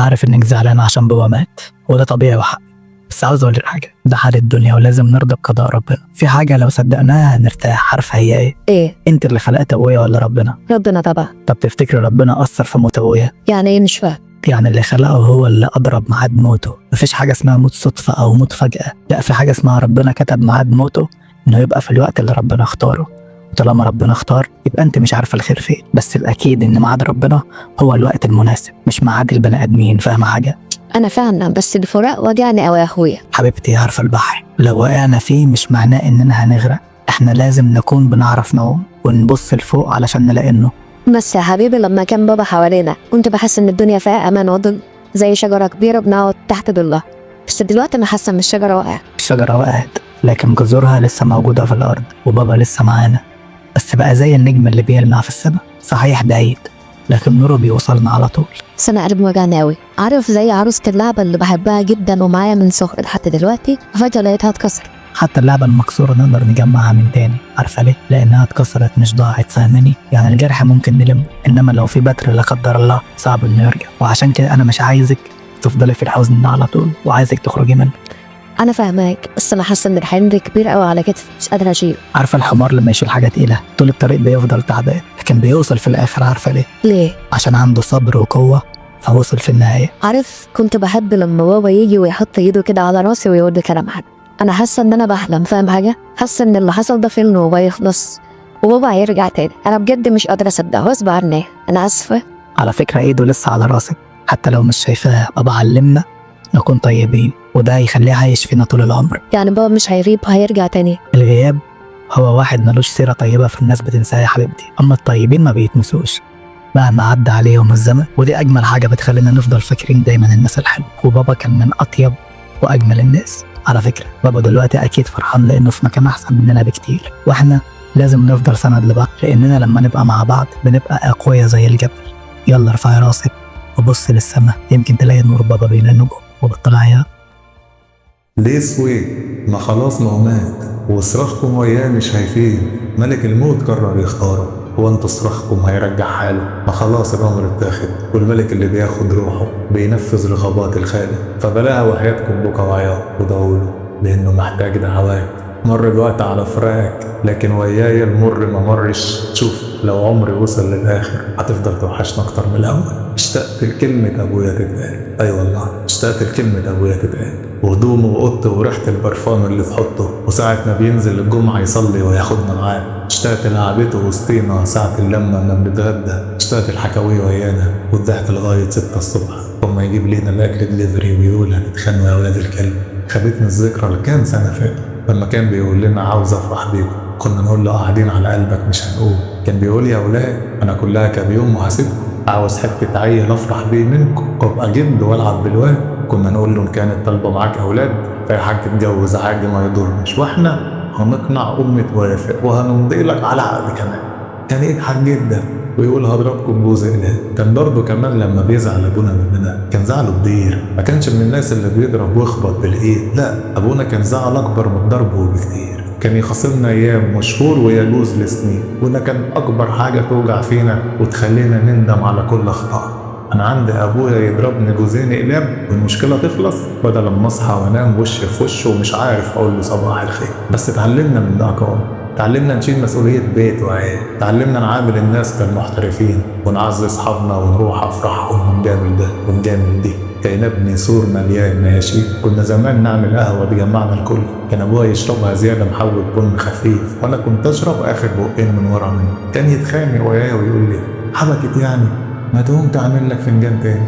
عارف انك زعلان عشان بابا مات وده طبيعي وحق، بس عاوز اقول لك حاجه، ده حال الدنيا ولازم نرضى بقضاء ربنا. في حاجه لو صدقناها هنرتاح، عارفه هي ايه؟ ايه؟ انت اللي خلقت ابويا ولا ربنا؟ ربنا طبعا. طب تفتكري ربنا اثر في موت ابويا؟ يعني ايه؟ مش فاهم. يعني اللي خلقه هو اللي أدرى بميعاد موته. مفيش حاجة اسمها موت صدفة أو موت فجأة، لا، في حاجة اسمها ربنا كتب ميعاد موته إنه يبقى في الوقت اللي ربنا اختاره. وطالما ربنا اختار يبقى أنت مش عارفة الخير فين، بس الأكيد إن ميعاد ربنا هو الوقت المناسب مش ميعاد البني آدمين. فاهمة حاجة؟ انا فعلا، بس الفراق وجعني قوي يا اخويا. حبيبتي، عارفة البحر لو وقعنا فيه مش معناه إننا هنغرق، إحنا لازم نكون بنعرف نعوم ونبص لفوق علشان نلاقي إنه. بس يا حبيبي، لما كان بابا حوالينا كنت بحس ان الدنيا فيها امان وظل، زي شجره كبيره بنقعد تحت ظلها. بس دلوقتي انا حاسه ان الشجره واقعه. الشجرة وقعت لكن جذورها لسه موجودة في الأرض، وبابا لسه معانا، بس بقى زي النجم اللي بيلمع في السماء، صحيح بعيد لكن نوره بيوصلنا على طول. بس انا قلبي وجعني قوي، عارف زي عروسه اللعبه اللي بحبها جدا ومعايا من صغري لحد دلوقتي، فجاه لقيتها اتكسر. حتى اللعبة المكسورة نقدر نجمعها من تاني، عارفة ليه؟ لأنها اتكسرت مش ضاعت، فاهماني؟ يعني الجرح ممكن نلمه، إنما لو في بتر لا قدر الله صعب إنه يرجع. وعشان كده أنا مش عايزك تفضلي في الحزن ده على طول، وعايزك تخرجي منه. انا فاهماك، بس انا حاسه ان الحمل كبير قوي على كتفي، مش قادره اشيله. عارفة الحمار لما يشيل حاجة تقيلة طول الطريق بيفضل تعبان، لكن بيوصل في الآخر. عارفة ليه؟ ليه؟ عشان عنده صبر وقوة، فوصل في النهاية. عارف، كنت بحب لما بابا يجي ويحط ايده كده على راسي ويقول لي كلام حلو. انا حاسه ان انا بحلم، فاهم حاجه؟ حاسه ان اللي حصل ده فيلم وهيخلص وبابا هيرجع تاني. انا بجد مش قادره اصدق، غصب عني، انا اسفه. على فكرة ايده لسه على راسك حتى لو مش شايفاها. بابا علمنا نكون طيبين، وده هيخليه عايش فينا طول العمر. يعني بابا مش هيغيب، هيرجع تاني؟ الغياب هو واحد ملوش سيرة طيبة في الناس بتنساها يا حبيبتي، أما الطيبين ما بيتنسوش مهما عدى عليهم الزمن، ودي أجمل حاجة بتخلينا نفضل فاكرين دايما الناس الحلوة. وبابا كان من أطيب وأجمل الناس. على فكرة بابا دلوقتي أكيد فرحان لأنه في مكان أحسن مننا بكتير، وإحنا لازم نفضل سند لبعض، لأننا لما نبقى مع بعض بنبقى أقوياء زي الجبل. يلا ارفعي راسك وبص للسماء، يمكن تلاقي نور بابا بين النجوم. وبالطلع ليه سويت؟ ما خلاص ما هو مات، وصراخكم وياه مش هيفيد. ملك الموت قرر يختاره، هو انتوا صراخكم هيرجع حاله؟ ما خلاص الامر اتاخد، والملك اللي بياخد روحه بينفذ رغبات الخالق. فبلاها وحياتكم بكا وعياط ودعوله، لانه محتاج دعوات. مر الوقت على فراقك، لكن ويايا المر ما مرش. شوف لو عمري وصل للاخر هتفضل توحشنا اكتر من الاول. اشتقت لكلمة ابويا تتقال، اي والله اشتقت لكلمة ابويا تتقال، وهدومه وقطه وريحة البرفان اللي في حطه، وساعة ما بينزل الجمعة يصلي وياخدنا معاه. اشتقت لقعدته وسطينا ساعة اللمة لما بنتغدى. اشتقت الحكاوي ويانا والضحك لغاية 6 الصبح، وما يجيب لينا الاكل دليفري ويقول هتتخانقوا يا ولاد الكلب. خدتني الذكرى لكام سنة فاتوا لما كان بيقول لنا عاوز افرح بيكم، كنا نقول له قاعدين على قلبك مش هنقول. كان بيقول يا ولاد انا كلها كام يوم وهسيبكم، عاوز حته عيل افرح بيه منكم وابقى جد والعب بالواد. كنا نقول له ان كانت طالبه معاك اولاد فيا حاج تتجوز عادي ما يضرنش، واحنا هنقنع امي توافق وهنمضي لك على عقد كمان. كان يضحك جدا ويقول هضربكم جوز اله. كان برضه كمان لما بيزعل ابونا مننا كان زعله كبير، ما كانش من الناس اللي بيضرب ويخبط بالايد، لا ابونا كان زعل اكبر من ضربه بكتير. كان يخاصمنا ايام وشهور ويجوز لسنين، وده كان اكبر حاجه توجع فينا وتخلينا نندم على كل اخطاء. انا عندي ابويا يضربني جوزين اقلام والمشكله تخلص، بدل ما اصحى وانام وش في وشه ومش عارف اقول له صباح الخير. بس اتعلمنا من ده كمان، تعلمنا نشيل مسؤولية بيت وعيال، تعلمنا نعامل الناس كالمحترفين ونعزي اصحابنا ونروح افراحهم ونجامل ده ونجامل دي. كان ابني سور مليان ماشي. كنا زمان نعمل قهوة تجمعنا الكل، كان ابويا يشربها زيادة محول بن خفيف وانا كنت اشرب اخر بقين من ورا منه. كان يتخانق وياي ويقول لي حبكت يعني، ما تقوم تعمل لك فنجان تاني.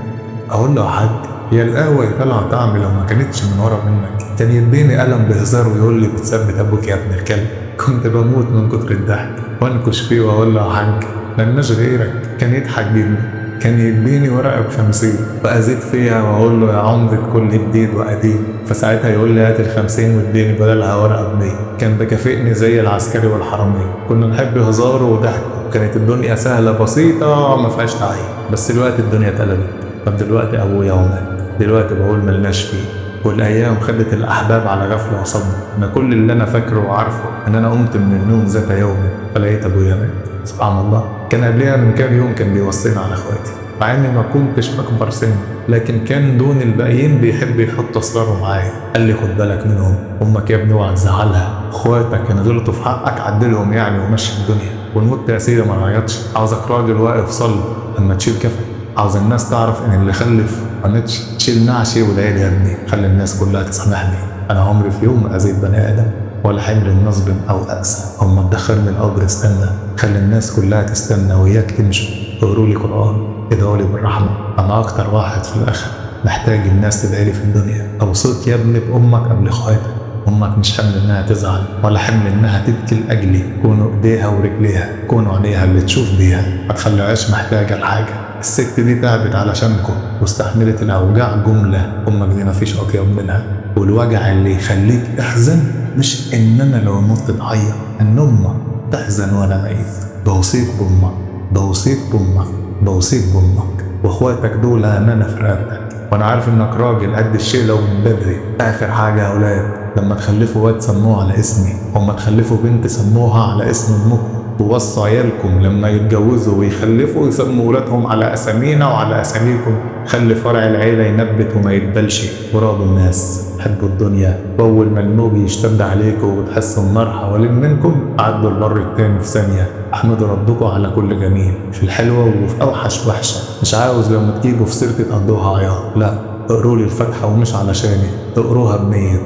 اقول له يا حاج هي القهوة طالعة طعم لو ما كانتش من ورا منك. كان يديني قلم بهزار ويقول لي بتثبت ابوك يا ابن الكلب. كنت بموت من كتر الضحك وانكش فيه واقول له يا حاج ملناش غيرك. كان يضحك جدا، كان يديني ورقه ب50 وازيد فيها واقول له يا عمرة كل جديد وقديم، فساعتها يقول لي هات ال50 واديني بدلها ورقه ب100. كان بكافئني زي العسكري والحرامي. كنا نحب هزاره وضحكه، كانت الدنيا سهله بسيطه ما فيهاش تعقيد. بس دلوقتي الدنيا اتقلبت. طب دلوقتي ابويا ومات، دلوقتي بقول ملناش فيه، والايام خدت الاحباب على غفله وصدمه. انا كل اللي انا فاكره وعارفه ان انا قمت من النوم ذات يوم فلقيت ابويا مات. سبحان الله، كان قبلها من كام يوم كان بيوصينا على اخواتي. مع اني ما كنتش اكبر سن، لكن كان دون الباقيين بيحب يحط اسراره معايا. قال لي خد بالك منهم، امك يا ابني اوعى تزعلها، اخواتك كانوا غلطوا في حقك عدلهم يعني ومشي الدنيا. والموت يا سيدي ما نعيطش، عاوزك راجل واقف صلي لما تشيل كفن. عاوز الناس تعرف ان اللي خلف ما تشيل نعشي والعيل يا ابني، خلي الناس كلها تسامحني. انا عمري في يوم ما اذيت بني ادم ولا حمل النصب او اقسى او ما تدخلني القبر. استنى، خلي الناس كلها تستنى وياك تمشي. اقروا لي قران، ادعوا لي بالرحمه، انا اكتر واحد في الاخر محتاج الناس تدعي لي في الدنيا. اوصيك يا ابني بامك قبل اخواتك. امك مش حمل انها تزعل ولا حمل انها تبكي لاجلي، كونوا ايديها ورجليها، كونوا عينيها اللي تشوف بيها، ما تخليهاش محتاجه لحاجه. الست دي تعبت علشانكم واستحملت الاوجاع جمله، امك دي مفيش اطيب منها. والوجع اللي يخليك احزن مش ان انا لو مت تعيط، ان امك تحزن وانا ميت. بوصيك بامك، بوصيك بامك، بوصيك بامك. واخواتك دول امانه في رقبتك، وانا عارف انك راجل قد الشيء لو من بدري. اخر حاجه يا اولاد، لما تخلفوا واد سموه على اسمي، وما تخلفوا بنت سموها على اسم امكم. ووصوا عيالكم لما يتجوزوا ويخلفوا يسموا ولادهم على اسامينا وعلى اساميكم. خلي فرع العيله ينبت وما يتبلش. وراضوا الناس، حبوا الدنيا، واول ما الموج يشتد عليكم وتحسوا النار حوالين منكم عدوا البر التاني في ثانيه. احمدوا ربكم على كل جميل، في الحلوه وفي اوحش وحشه. مش عاوز لما تجيبوا في سيرتي تقضوها عياط، لا، اقروا لي الفاتحه ومش علشاني، اقروها بنيه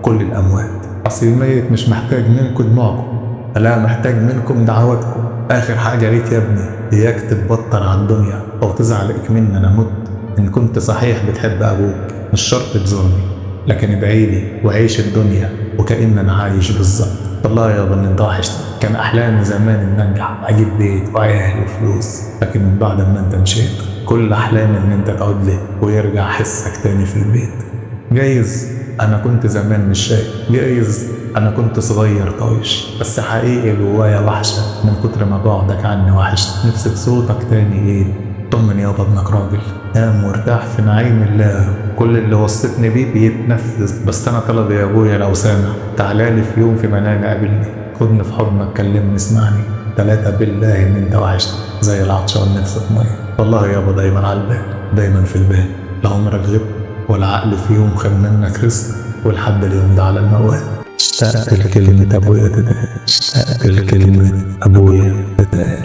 كل الاموات. اصل الميت مش محتاج منكم دموعكم، لا محتاج منكم دعواتكم. اخر حاجه ليك يا ابني، اياك تتبطر على الدنيا او تزعل اكمن انا مت. ان كنت صحيح بتحب ابوك مش شرط تزورني، لكن ادعيلي وعيش الدنيا وكأن انا عايش بالظبط. والله يابا ان انت وحشتني، كان احلامي زمان ان انجح اجيب بيت وعيال وفلوس، لكن من بعد ما انت مشيت كل احلامي ان انت تعود لي ويرجع حسك تاني في البيت. جايز انا كنت زمان مش شايف، جايز انا كنت صغير طايش، بس حقيقي جوايا وحشه من كتر ما بعدك عني وحش. نفسي بصوتك تاني ايه. طمن يابا ابنك راجل، نام وارتاح في نعيم الله، كل اللي وصيتني بيه بيتنفذ. بس انا طلبي يا ابويا لو سامع، تعالالي في يوم في منامي قابلني، خدني في حضنك كلمني اسمعني. 3 بالله ان انت وحشتني زي العطشان نفسه في ميه. والله يابا دايما على البال، دايما في البال، لا عمرك غبت ولا عقل في يوم خد منك رزق، ولحد اليوم ده على الموال. اشتقت لكلمة ابويا تتقال، اشتقت لكلمة ابويا تتقال.